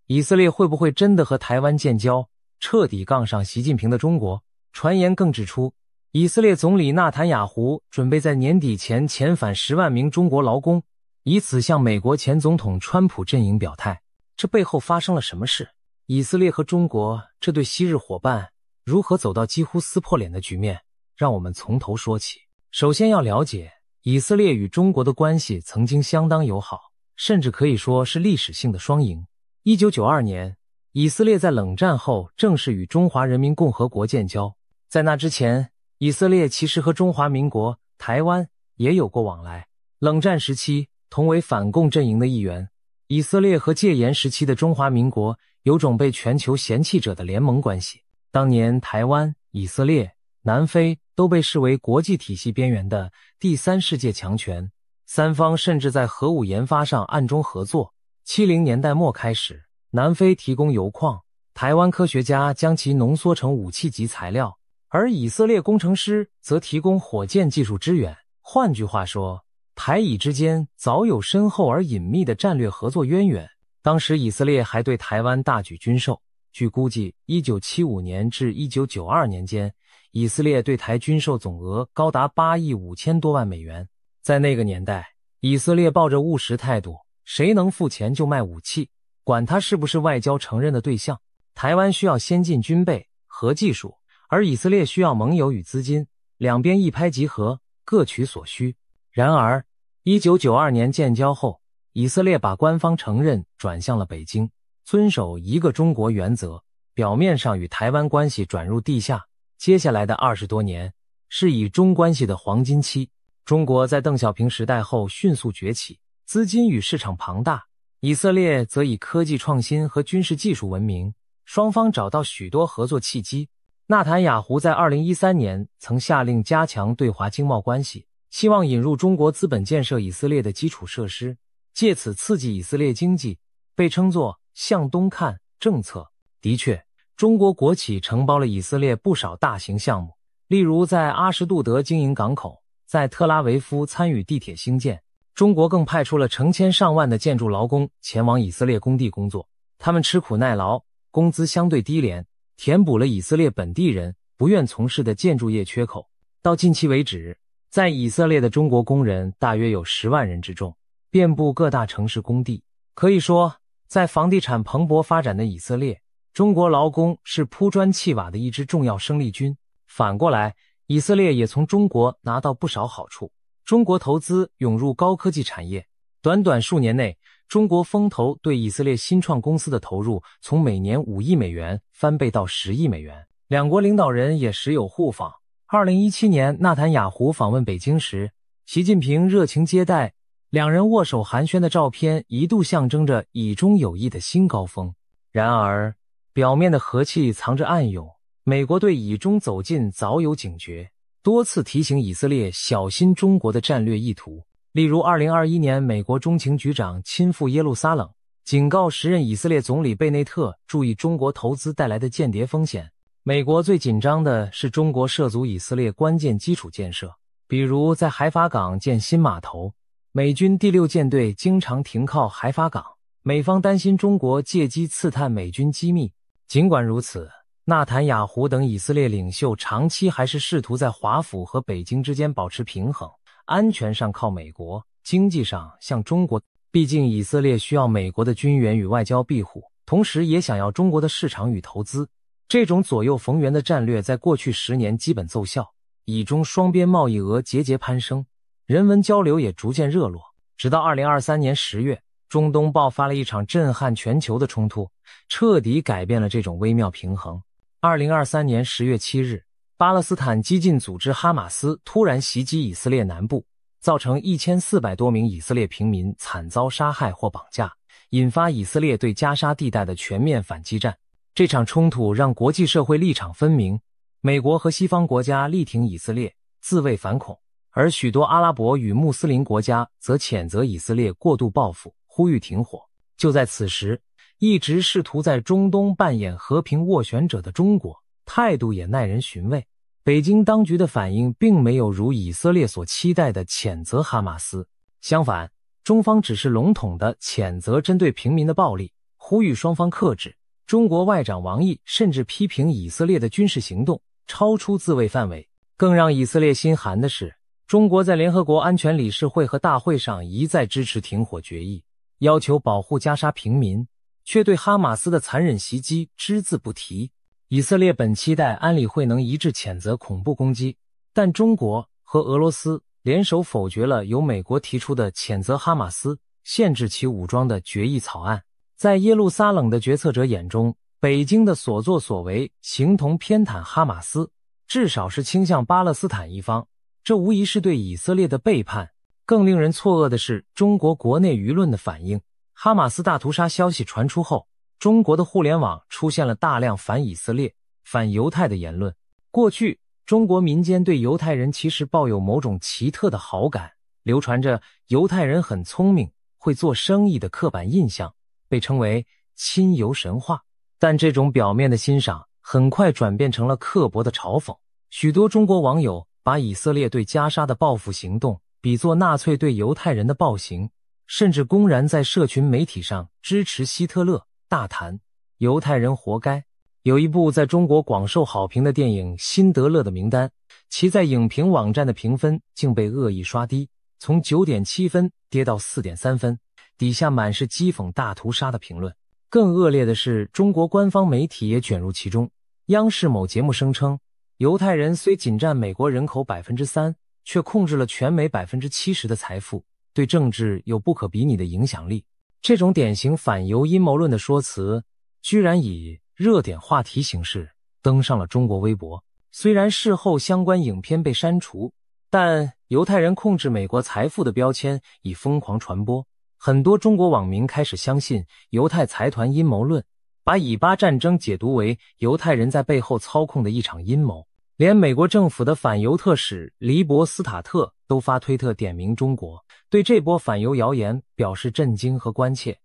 以色列会不会真的和台湾建交，彻底杠上习近平的中国？传言更指出，以色列总理纳坦雅胡准备在年底前遣返10万名中国劳工，以此向美国前总统川普阵营表态。这背后发生了什么事？以色列和中国这对昔日伙伴如何走到几乎撕破脸的局面？让我们从头说起。首先要了解，以色列与中国的关系曾经相当友好，甚至可以说是历史性的双赢。1992年，以色列在冷战后正式与中华人民共和国建交。在那之前，以色列其实和中华民国、台湾也有过往来。冷战时期，同为反共阵营的一员，以色列和戒严时期的中华民国有种被全球嫌弃者的联盟关系。当年台湾、以色列、南非都被视为国际体系边缘的第三世界强权，三方甚至在核武研发上暗中合作。70年代末开始，南非提供铀矿，台湾科学家将其浓缩成武器级材料，而以色列工程师则提供火箭技术支援。换句话说，台以之间早有深厚而隐秘的战略合作渊源。当时以色列还对台湾大举军售，据估计1975年至1992年间，以色列对台军售总额高达8亿5千多万美元。在那个年代，以色列抱着务实态度，谁能付钱就卖武器，管他是不是外交承认的对象。台湾需要先进军备、核技术，而以色列需要盟友与资金，两边一拍即合，各取所需。然而1992年建交后，以色列把官方承认转向了北京，遵守一个中国原则，表面上与台湾关系转入地下。接下来的20多年是以中关系的黄金期。中国在邓小平时代后迅速崛起，资金与市场庞大，以色列则以科技创新和军事技术闻名，双方找到许多合作契机。纳坦雅胡在2013年曾下令加强对华经贸关系，希望引入中国资本建设以色列的基础设施，借此刺激以色列经济，被称作向东看政策。的确，中国国企承包了以色列不少大型项目，例如在阿什杜德经营港口，在特拉维夫参与地铁兴建。中国更派出了成千上万的建筑劳工前往以色列工地工作，他们吃苦耐劳，工资相对低廉，填补了以色列本地人不愿从事的建筑业缺口。到近期为止，在以色列的中国工人大约有10万人之众，遍布各大城市工地。可以说，在房地产蓬勃发展的以色列，中国劳工是铺砖砌瓦的一支重要生力军。反过来，以色列也从中国拿到不少好处。中国投资涌入高科技产业，短短数年内，中国风投对以色列新创公司的投入从每年5亿美元翻倍到10亿美元。两国领导人也时有互访。2017年，纳坦雅胡访问北京时，习近平热情接待，两人握手寒暄的照片一度象征着以中友谊的新高峰。然而，表面的和气藏着暗涌，美国对以中走近早有警觉，多次提醒以色列小心中国的战略意图。例如2021年，美国中情局长亲赴耶路撒冷，警告时任以色列总理贝内特注意中国投资带来的间谍风险。美国最紧张的是中国涉足以色列关键基础建设，比如在海法港建新码头，美军第6舰队经常停靠海法港，美方担心中国借机刺探美军机密。尽管如此，纳坦雅胡等以色列领袖长期还是试图在华府和北京之间保持平衡，安全上靠美国，经济上向中国。毕竟以色列需要美国的军援与外交庇护，同时也想要中国的市场与投资。这种左右逢源的战略在过去10年基本奏效，以中双边贸易额节节攀升，人文交流也逐渐热络。直到2023年10月，中东爆发了一场震撼全球的冲突，彻底改变了这种微妙平衡。2023年10月7日，巴勒斯坦激进组织哈马斯突然袭击以色列南部，造成1400多名以色列平民惨遭杀害或绑架，引发以色列对加沙地带的全面反击战。这场冲突让国际社会立场分明，美国和西方国家力挺以色列，自卫反恐，而许多阿拉伯与穆斯林国家则谴责以色列过度报复，呼吁停火。就在此时，一直试图在中东扮演和平斡旋者的中国，态度也耐人寻味。北京当局的反应并没有如以色列所期待的谴责哈马斯，相反，中方只是笼统地谴责针对平民的暴力，呼吁双方克制。中国外长王毅甚至批评以色列的军事行动超出自卫范围。更让以色列心寒的是，中国在联合国安全理事会和大会上一再支持停火决议，要求保护加沙平民，却对哈马斯的残忍袭击只字不提。以色列本期待安理会能一致谴责恐怖攻击，但中国和俄罗斯联手否决了由美国提出的谴责哈马斯、限制其武装的决议草案。在耶路撒冷的决策者眼中，北京的所作所为形同偏袒哈马斯，至少是倾向巴勒斯坦一方，这无疑是对以色列的背叛。更令人错愕的是中国国内舆论的反应。哈马斯大屠杀消息传出后，中国的互联网出现了大量反以色列、反犹太的言论。过去，中国民间对犹太人其实抱有某种奇特的好感，流传着犹太人很聪明、会做生意的刻板印象，被称为亲犹神话。但这种表面的欣赏很快转变成了刻薄的嘲讽。许多中国网友把以色列对加沙的报复行动比作纳粹对犹太人的暴行，甚至公然在社群媒体上支持希特勒，大谈犹太人活该。有一部在中国广受好评的电影《辛德勒的名单》，其在影评网站的评分竟被恶意刷低，从 9.7 分跌到 4.3 分，底下满是讥讽大屠杀的评论。更恶劣的是，中国官方媒体也卷入其中。央视某节目声称，犹太人虽仅占美国人口 3%， 却控制了全美 70% 的财富，对政治有不可比拟的影响力。这种典型反犹阴谋论的说辞，居然以热点话题形式登上了中国微博。虽然事后相关影片被删除，但犹太人控制美国财富的标签已疯狂传播。很多中国网民开始相信犹太财团阴谋论，把以巴战争解读为犹太人在背后操控的一场阴谋。连美国政府的反犹特使黎伯斯塔特都发推特点名中国，对这波反犹谣言表示震惊和关切。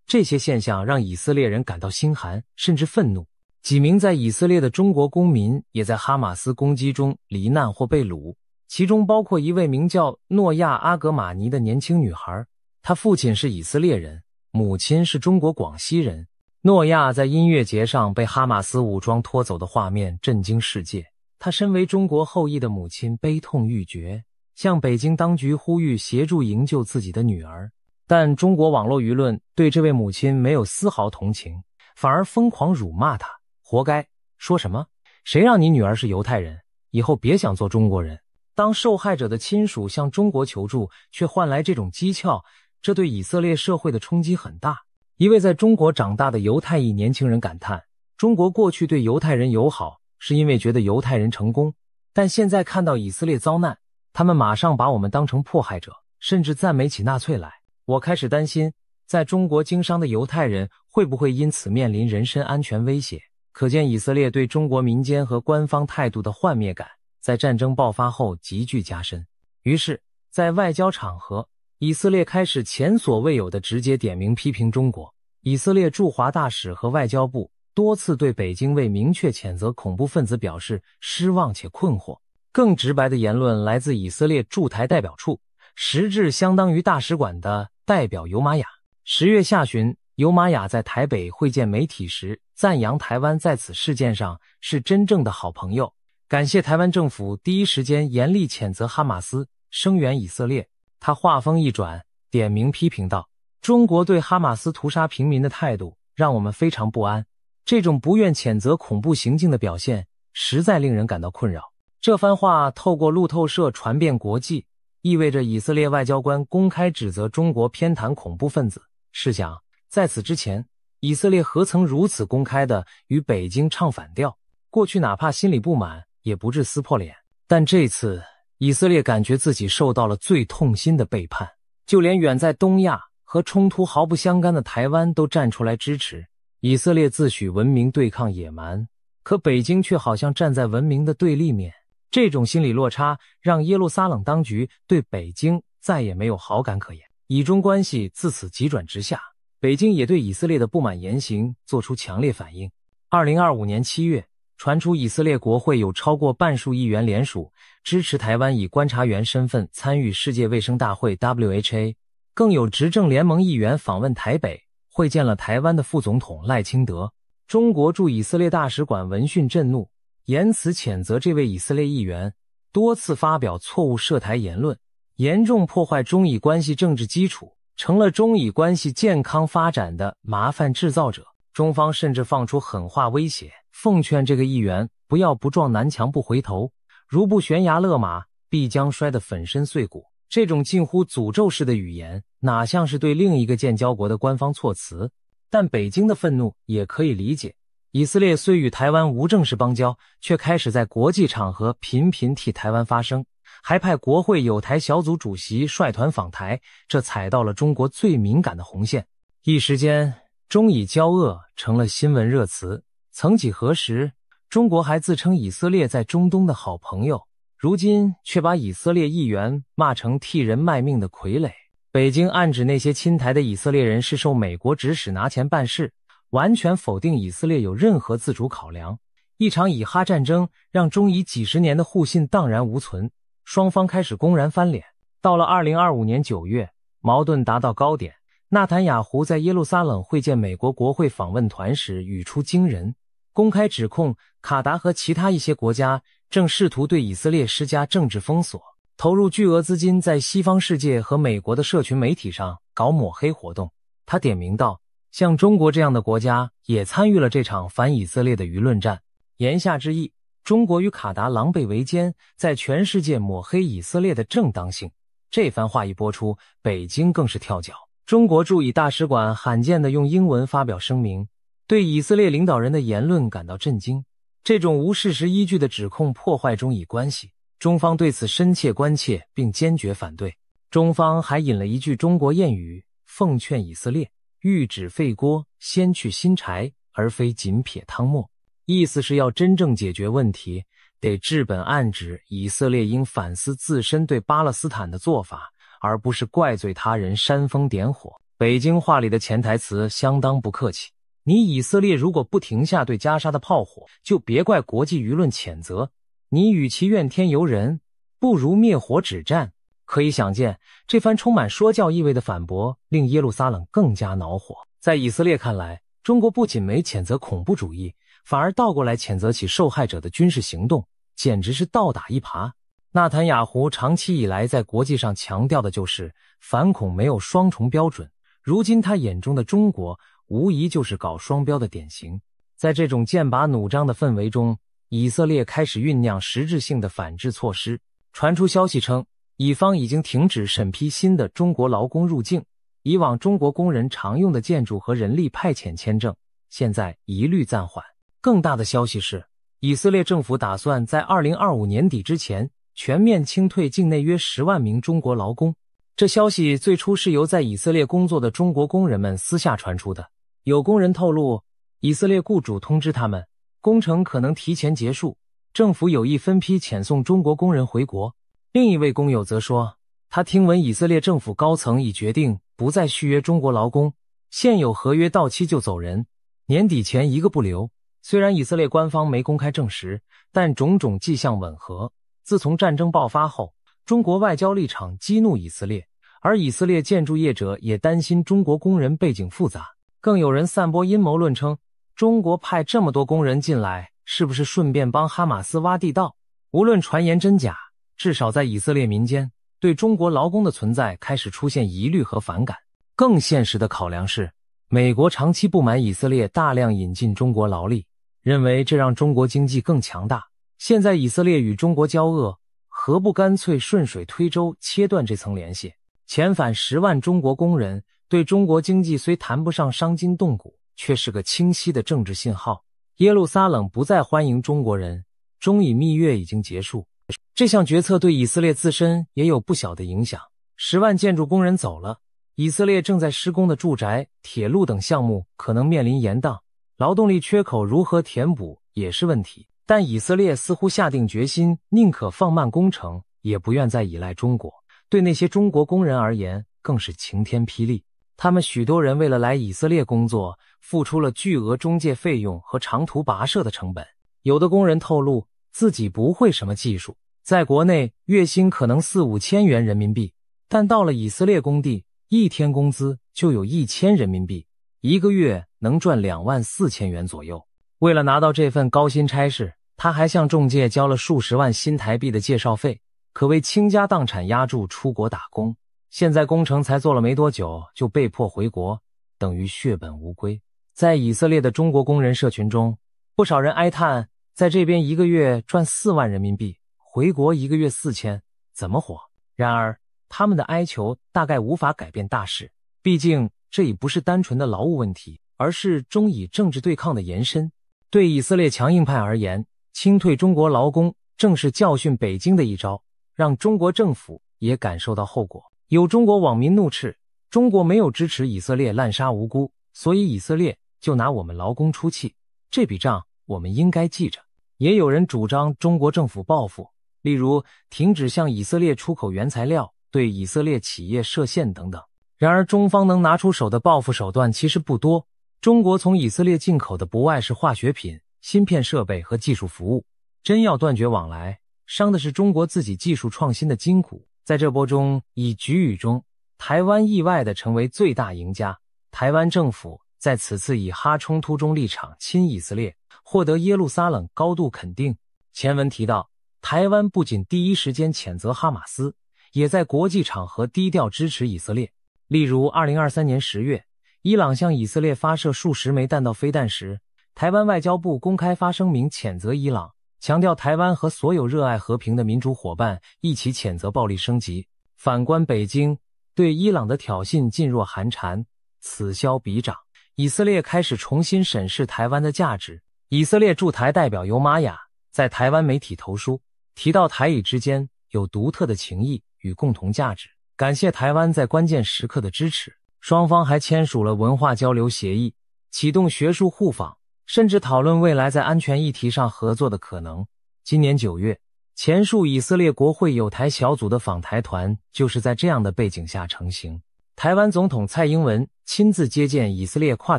这些现象让以色列人感到心寒，甚至愤怒。几名在以色列的中国公民也在哈马斯攻击中罹难或被掳，其中包括一位名叫诺亚·阿格玛尼的年轻女孩，她父亲是以色列人，母亲是中国广西人。诺亚在音乐节上被哈马斯武装拖走的画面震惊世界，她身为中国后裔的母亲悲痛欲绝，向北京当局呼吁协助营救自己的女儿。但中国网络舆论对这位母亲没有丝毫同情，反而疯狂辱骂她，活该，说什么谁让你女儿是犹太人，以后别想做中国人。当受害者的亲属向中国求助，却换来这种讥诮，这对以色列社会的冲击很大。一位在中国长大的犹太裔年轻人感叹，中国过去对犹太人友好，是因为觉得犹太人成功，但现在看到以色列遭难，他们马上把我们当成迫害者，甚至赞美起纳粹来。我开始担心，在中国经商的犹太人会不会因此面临人身安全威胁。可见以色列对中国民间和官方态度的幻灭感在战争爆发后急剧加深。于是在外交场合，以色列开始前所未有的直接点名批评中国。以色列驻华大使和外交部多次对北京未明确谴责恐怖分子表示失望且困惑。更直白的言论来自以色列驻台代表处，实质相当于大使馆的代表尤玛雅。10月下旬，尤玛雅在台北会见媒体时，赞扬台湾在此事件上是真正的好朋友，感谢台湾政府第一时间严厉谴责哈马斯，声援以色列。他话锋一转，点名批评道，中国对哈马斯屠杀平民的态度让我们非常不安，这种不愿谴责恐怖行径的表现实在令人感到困扰。这番话透过路透社传遍国际，意味着以色列外交官公开指责中国偏袒恐怖分子。试想，在此之前，以色列何曾如此公开地与北京唱反调？过去哪怕心里不满，也不致撕破脸。但这次，以色列感觉自己受到了最痛心的背叛，就连远在东亚和冲突毫不相干的台湾都站出来支持。以色列自诩文明对抗野蛮，可北京却好像站在文明的对立面。这种心理落差让耶路撒冷当局对北京再也没有好感可言。以中关系自此急转直下，北京也对以色列的不满言行做出强烈反应。2025年7月，传出以色列国会有超过半数议员联署支持台湾以观察员身份参与世界卫生大会 WHA， 更有执政联盟议员访问台北，会见了台湾的副总统赖清德。中国驻以色列大使馆闻讯震怒，言辞谴责这位以色列议员多次发表错误涉台言论，严重破坏中以关系政治基础，成了中以关系健康发展的麻烦制造者。中方甚至放出狠话威胁，奉劝这个议员不要不撞南墙不回头，如不悬崖勒马，必将摔得粉身碎骨。这种近乎诅咒式的语言，哪像是对另一个建交国的官方措辞？但北京的愤怒也可以理解。以色列虽与台湾无正式邦交，却开始在国际场合频频替台湾发声，还派国会友台小组主席率团访台，这踩到了中国最敏感的红线。一时间，中以交恶成了新闻热词。曾几何时，中国还自称以色列在中东的好朋友，如今却把以色列议员骂成替人卖命的傀儡。北京暗指那些亲台的以色列人是受美国指使拿钱办事，完全否定以色列有任何自主考量。一场以哈战争让中以几十年的互信荡然无存，双方开始公然翻脸。到了2025年9月，矛盾达到高点，纳坦雅胡在耶路撒冷会见美国国会访问团时语出惊人，公开指控卡达和其他一些国家正试图对以色列施加政治封锁，投入巨额资金在西方世界和美国的社群媒体上搞抹黑活动。他点名道，像中国这样的国家也参与了这场反以色列的舆论战。言下之意，中国与卡达狼狈为奸，在全世界抹黑以色列的正当性。这番话一播出，北京更是跳脚。中国驻以大使馆罕见地用英文发表声明，对以色列领导人的言论感到震惊。这种无事实依据的指控破坏中以关系，中方对此深切关切并坚决反对。中方还引了一句中国谚语，奉劝以色列欲止沸锅，先去新柴，而非仅撇汤末。意思是要真正解决问题，得治本案指以色列应反思自身对巴勒斯坦的做法，而不是怪罪他人煽风点火。北京话里的潜台词相当不客气，你以色列如果不停下对加沙的炮火，就别怪国际舆论谴责，你与其怨天尤人，不如灭火止战。可以想见，这番充满说教意味的反驳令耶路撒冷更加恼火。在以色列看来，中国不仅没谴责恐怖主义，反而倒过来谴责起受害者的军事行动，简直是倒打一耙。纳坦雅胡长期以来在国际上强调的就是反恐没有双重标准，如今他眼中的中国无疑就是搞双标的典型。在这种剑拔弩张的氛围中，以色列开始酝酿实质性的反制措施。传出消息称，以方已经停止审批新的中国劳工入境，以往中国工人常用的建筑和人力派遣签证现在一律暂缓。更大的消息是，以色列政府打算在2025年底之前全面清退境内约10万名中国劳工。这消息最初是由在以色列工作的中国工人们私下传出的。有工人透露，以色列雇主通知他们，工程可能提前结束，政府有意分批遣送中国工人回国。另一位工友则说，他听闻以色列政府高层已决定不再续约中国劳工，现有合约到期就走人，年底前一个不留。虽然以色列官方没公开证实，但种种迹象吻合。自从战争爆发后，中国外交立场激怒以色列，而以色列建筑业者也担心中国工人背景复杂。更有人散播阴谋论称，中国派这么多工人进来，是不是顺便帮哈马斯挖地道？无论传言真假，至少在以色列民间，对中国劳工的存在开始出现疑虑和反感。更现实的考量是，美国长期不满以色列大量引进中国劳力，认为这让中国经济更强大。现在以色列与中国交恶，何不干脆顺水推舟，切断这层联系？遣返10万中国工人，对中国经济虽谈不上伤筋动骨，却是个清晰的政治信号。耶路撒冷不再欢迎中国人，中以蜜月已经结束。这项决策对以色列自身也有不小的影响。10万建筑工人走了，以色列正在施工的住宅、铁路等项目可能面临延宕，劳动力缺口如何填补也是问题。但以色列似乎下定决心，宁可放慢工程，也不愿再依赖中国。对那些中国工人而言，更是晴天霹雳。他们许多人为了来以色列工作，付出了巨额中介费用和长途跋涉的成本。有的工人透露，自己不会什么技术，在国内月薪可能4、5千元人民币，但到了以色列工地，一天工资就有1000人民币。一个月能赚24000元左右。为了拿到这份高薪差事，他还向中介交了数十万新台币的介绍费，可谓倾家荡产押注出国打工。现在工程才做了没多久，就被迫回国，等于血本无归。在以色列的中国工人社群中，不少人哀叹，在这边一个月赚4万人民币，回国一个月4000，怎么活？然而，他们的哀求大概无法改变大事，毕竟这已不是单纯的劳务问题，而是中以政治对抗的延伸。对以色列强硬派而言，清退中国劳工正是教训北京的一招，让中国政府也感受到后果。有中国网民怒斥，中国没有支持以色列滥杀无辜，所以以色列就拿我们劳工出气，这笔账我们应该记着。也有人主张中国政府报复，例如停止向以色列出口原材料，对以色列企业设限等等。然而中方能拿出手的报复手段其实不多，中国从以色列进口的不外是化学品、芯片设备和技术服务，真要断绝往来，伤的是中国自己技术创新的筋骨。在这波中以局与中，台湾意外地成为最大赢家。台湾政府在此次以哈冲突中立场亲以色列，获得耶路撒冷高度肯定。前文提到，台湾不仅第一时间谴责哈马斯，也在国际场合低调支持以色列。例如2023年10月，伊朗向以色列发射数十枚弹道飞弹时，台湾外交部公开发声明谴责伊朗，强调台湾和所有热爱和平的民主伙伴一起谴责暴力升级。反观北京，对伊朗的挑衅噤若寒蝉，此消彼长。以色列开始重新审视台湾的价值。以色列驻台代表尤玛雅在台湾媒体投书，提到台以之间有独特的情谊与共同价值，感谢台湾在关键时刻的支持。双方还签署了文化交流协议，启动学术互访，甚至讨论未来在安全议题上合作的可能。今年9月，前述以色列国会友台小组的访台团就是在这样的背景下成型。台湾总统蔡英文亲自接见以色列跨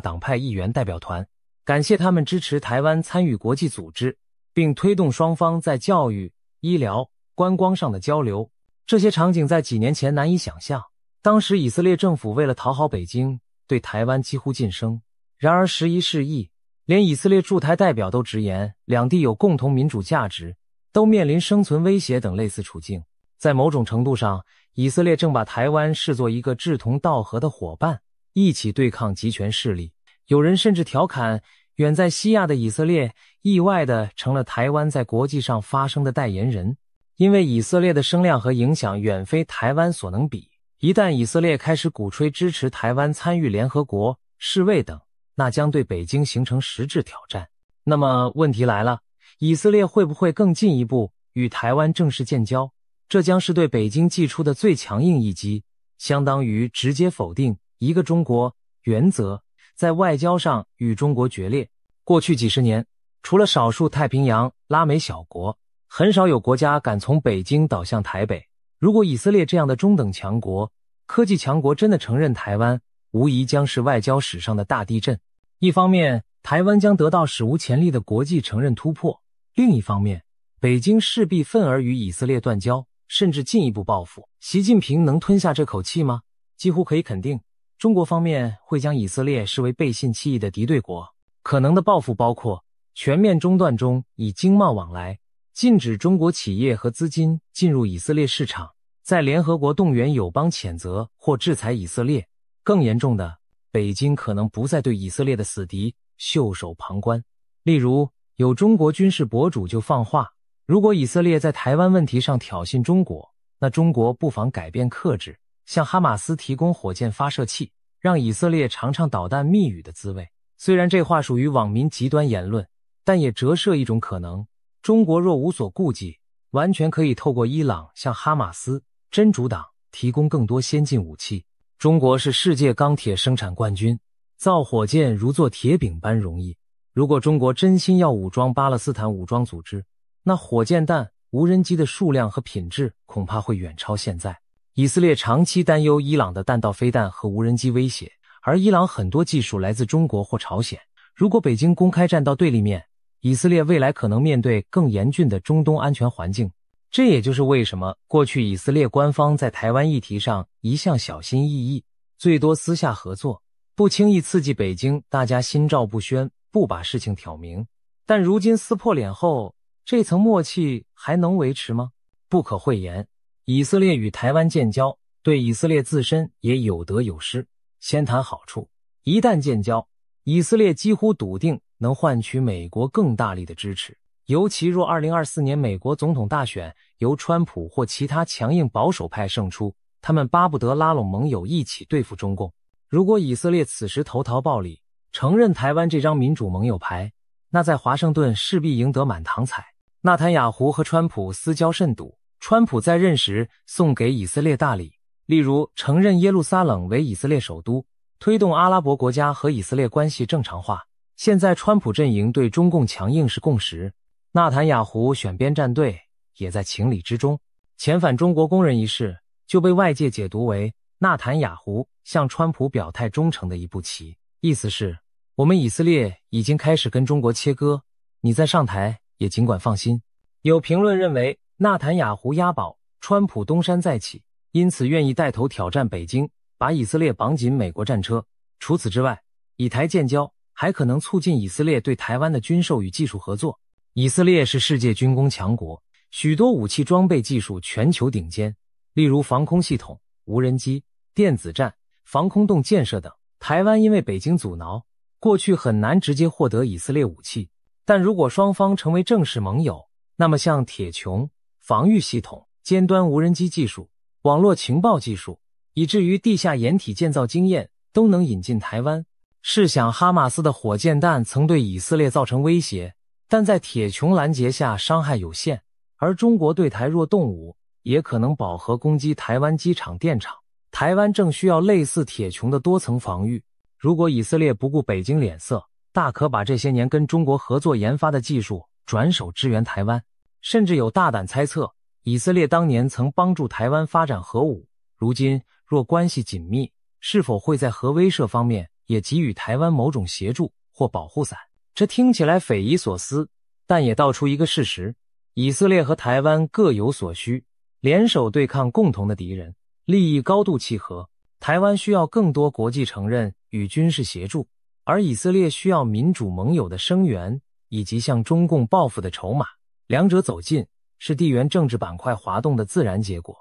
党派议员代表团，感谢他们支持台湾参与国际组织，并推动双方在教育、医疗、观光上的交流。这些场景在几年前难以想象，当时以色列政府为了讨好北京，对台湾几乎晋升。然而时移世易，连以色列驻台代表都直言，两地有共同民主价值，都面临生存威胁等类似处境。在某种程度上，以色列正把台湾视作一个志同道合的伙伴，一起对抗极权势力。有人甚至调侃，远在西亚的以色列意外地成了台湾在国际上发声的代言人，因为以色列的声量和影响远非台湾所能比。一旦以色列开始鼓吹支持台湾参与联合国、世卫等，那将对北京形成实质挑战。那么问题来了，以色列会不会更进一步与台湾正式建交？这将是对北京祭出的最强硬一击，相当于直接否定一个中国原则，在外交上与中国决裂。过去几十年，除了少数太平洋、拉美小国，很少有国家敢从北京倒向台北。如果以色列这样的中等强国、科技强国真的承认台湾，无疑将是外交史上的大地震。一方面，台湾将得到史无前例的国际承认突破；另一方面，北京势必愤而与以色列断交，甚至进一步报复。习近平能吞下这口气吗？几乎可以肯定，中国方面会将以色列视为背信弃义的敌对国。可能的报复包括全面中断中以经贸往来，禁止中国企业和资金进入以色列市场，在联合国动员友邦谴责或制裁以色列。更严重的，北京可能不再对以色列的死敌袖手旁观。例如，有中国军事博主就放话，如果以色列在台湾问题上挑衅中国，那中国不妨改变克制，向哈马斯提供火箭发射器，让以色列尝尝导弹密语的滋味。虽然这话属于网民极端言论，但也折射一种可能，中国若无所顾忌，完全可以透过伊朗向哈马斯、真主党提供更多先进武器。中国是世界钢铁生产冠军，造火箭如做铁饼般容易。如果中国真心要武装巴勒斯坦武装组织，那火箭弹、无人机的数量和品质恐怕会远超现在。以色列长期担忧伊朗的弹道飞弹和无人机威胁，而伊朗很多技术来自中国或朝鲜。如果北京公开站到对立面，以色列未来可能面对更严峻的中东安全环境。这也就是为什么过去以色列官方在台湾议题上一向小心翼翼，最多私下合作，不轻易刺激北京，大家心照不宣，不把事情挑明。但如今撕破脸后，这层默契还能维持吗？不可讳言，以色列与台湾建交，对以色列自身也有得有失。先谈好处，一旦建交，以色列几乎笃定能换取美国更大力的支持。尤其若2024年美国总统大选由川普或其他强硬保守派胜出，他们巴不得拉拢盟友一起对付中共。如果以色列此时投桃报李，承认台湾这张民主盟友牌，那在华盛顿势必赢得满堂彩。纳坦雅胡和川普私交甚笃，川普在任时送给以色列大礼，例如承认耶路撒冷为以色列首都，推动阿拉伯国家和以色列关系正常化。现在川普阵营对中共强硬是共识，纳坦雅胡选边站队也在情理之中。遣返中国工人一事就被外界解读为纳坦雅胡向川普表态忠诚的一步棋，意思是我们以色列已经开始跟中国切割，你再上台也尽管放心。有评论认为纳坦雅胡押宝，川普东山再起，因此愿意带头挑战北京，把以色列绑紧美国战车。除此之外，以台建交还可能促进以色列对台湾的军售与技术合作。以色列是世界军工强国，许多武器装备技术全球顶尖，例如防空系统、无人机、电子战、防空洞建设等。台湾因为北京阻挠，过去很难直接获得以色列武器，但如果双方成为正式盟友，那么像铁穹、防御系统、尖端无人机技术、网络情报技术，以至于地下掩体建造经验都能引进台湾。试想哈马斯的火箭弹曾对以色列造成威胁，但在铁穹拦截下伤害有限，而中国对台若动武，也可能饱和攻击台湾机场电厂。台湾正需要类似铁穹的多层防御，如果以色列不顾北京脸色，大可把这些年跟中国合作研发的技术转手支援台湾。甚至有大胆猜测，以色列当年曾帮助台湾发展核武，如今若关系紧密，是否会在核威慑方面也给予台湾某种协助或保护伞？这听起来匪夷所思，但也道出一个事实，以色列和台湾各有所需，联手对抗共同的敌人，利益高度契合。台湾需要更多国际承认与军事协助，而以色列需要民主盟友的声援以及向中共报复的筹码。两者走近是地缘政治板块滑动的自然结果。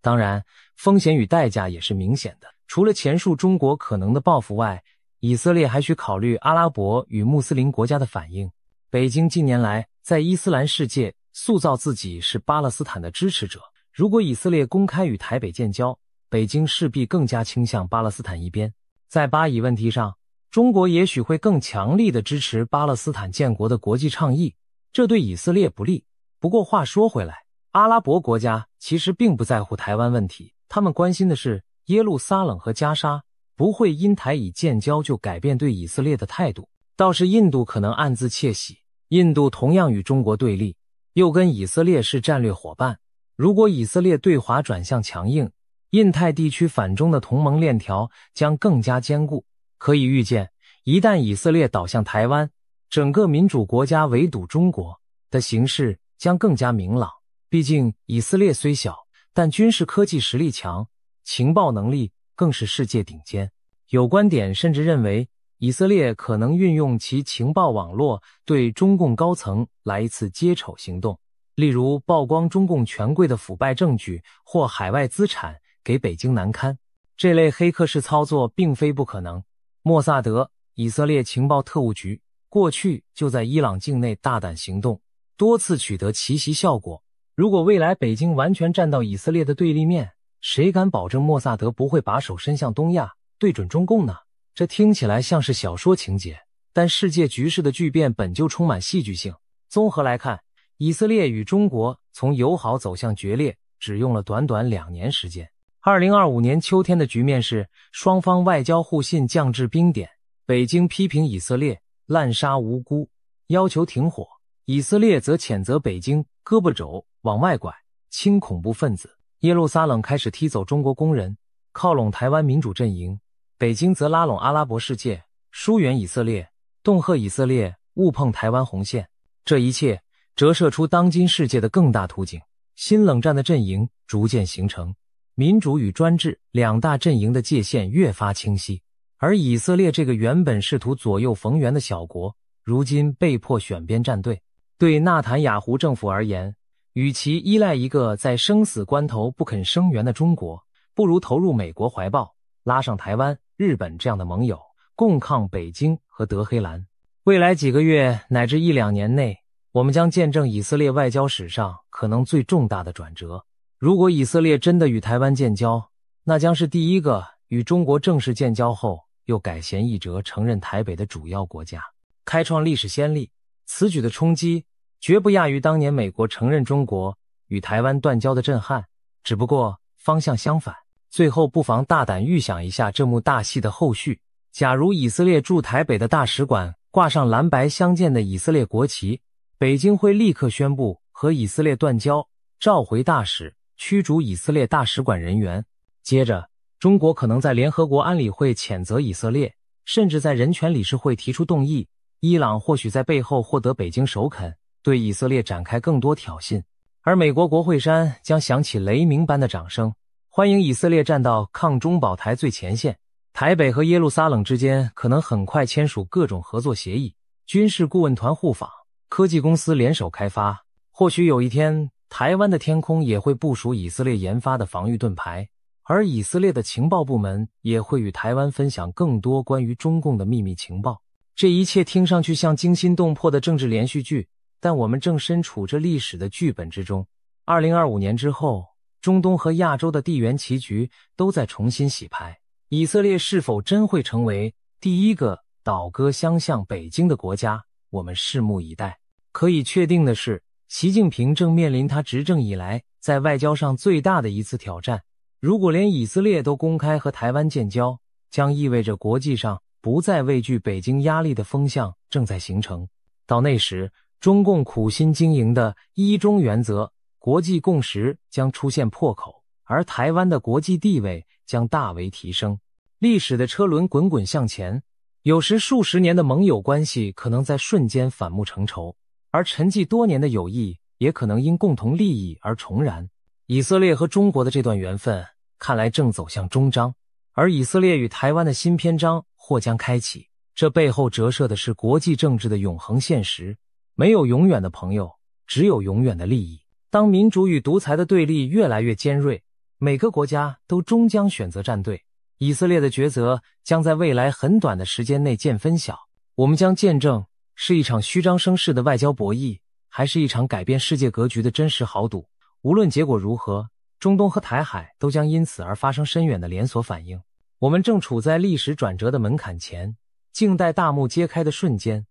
当然，风险与代价也是明显的。除了前述中国可能的报复外，以色列还需考虑阿拉伯与穆斯林国家的反应。北京近年来在伊斯兰世界塑造自己是巴勒斯坦的支持者，如果以色列公开与台北建交，北京势必更加倾向巴勒斯坦一边。在巴以问题上，中国也许会更强力地支持巴勒斯坦建国的国际倡议，这对以色列不利。不过话说回来，阿拉伯国家其实并不在乎台湾问题，他们关心的是耶路撒冷和加沙，不会因台以建交就改变对以色列的态度。倒是印度可能暗自窃喜，印度同样与中国对立，又跟以色列是战略伙伴。如果以色列对华转向强硬，印太地区反中的同盟链条将更加坚固。可以预见，一旦以色列倒向台湾，整个民主国家围堵中国的形势将更加明朗。毕竟以色列虽小，但军事科技实力强，情报能力更是世界顶尖。有观点甚至认为，以色列可能运用其情报网络对中共高层来一次揭丑行动，例如曝光中共权贵的腐败证据或海外资产给北京难堪。这类黑客式操作并非不可能。莫萨德、以色列情报特务局过去就在伊朗境内大胆行动，多次取得奇袭效果。如果未来北京完全站到以色列的对立面，谁敢保证莫萨德不会把手伸向东亚，对准中共呢？这听起来像是小说情节，但世界局势的巨变本就充满戏剧性。综合来看，以色列与中国从友好走向决裂，只用了短短2年时间。2025年秋天的局面是双方外交互信降至冰点，北京批评以色列滥杀无辜，要求停火，以色列则谴责北京胳膊肘往外拐，亲恐怖分子。耶路撒冷开始踢走中国工人，靠拢台湾民主阵营，北京则拉拢阿拉伯世界，疏远以色列，恫吓以色列误碰台湾红线。这一切折射出当今世界的更大图景，新冷战的阵营逐渐形成，民主与专制两大阵营的界限越发清晰。而以色列这个原本试图左右逢源的小国，如今被迫选边站队。对纳坦雅胡政府而言，与其依赖一个在生死关头不肯声援的中国，不如投入美国怀抱，拉上台湾、日本这样的盟友，共抗北京和德黑兰。未来几个月乃至1-2年内，我们将见证以色列外交史上可能最重大的转折。如果以色列真的与台湾建交，那将是第一个与中国正式建交后又改弦易辙承认台北的主要国家，开创历史先例。此举的冲击绝不亚于当年美国承认中国与台湾断交的震撼，只不过方向相反。最后不妨大胆预想一下这幕大戏的后续。假如以色列驻台北的大使馆挂上蓝白相间的以色列国旗，北京会立刻宣布和以色列断交，召回大使，驱逐以色列大使馆人员。接着，中国可能在联合国安理会谴责以色列，甚至在人权理事会提出动议。伊朗或许在背后获得北京首肯，对以色列展开更多挑衅。而美国国会山将响起雷鸣般的掌声，欢迎以色列站到抗中保台最前线。台北和耶路撒冷之间可能很快签署各种合作协议，军事顾问团互访，科技公司联手开发。或许有一天，台湾的天空也会部署以色列研发的防御盾牌，而以色列的情报部门也会与台湾分享更多关于中共的秘密情报。这一切听上去像惊心动魄的政治连续剧，但我们正身处这历史的剧本之中。2025年之后，中东和亚洲的地缘棋局都在重新洗牌。以色列是否真会成为第一个倒戈相向北京的国家，我们拭目以待。可以确定的是，习近平正面临他执政以来在外交上最大的一次挑战。如果连以色列都公开和台湾建交，将意味着国际上不再畏惧北京压力的风向正在形成。到那时，中共苦心经营的一中原则、国际共识将出现破口，而台湾的国际地位将大为提升。历史的车轮滚滚向前，有时数十年的盟友关系可能在瞬间反目成仇，而沉寂多年的友谊也可能因共同利益而重燃。以色列和中国的这段缘分看来正走向终章，而以色列与台湾的新篇章或将开启。这背后折射的是国际政治的永恒现实，没有永远的朋友，只有永远的利益。当民主与独裁的对立越来越尖锐，每个国家都终将选择站队。以色列的抉择将在未来很短的时间内见分晓。我们将见证是一场虚张声势的外交博弈，还是一场改变世界格局的真实豪赌。无论结果如何，中东和台海都将因此而发生深远的连锁反应。我们正处在历史转折的门槛前，静待大幕揭开的瞬间，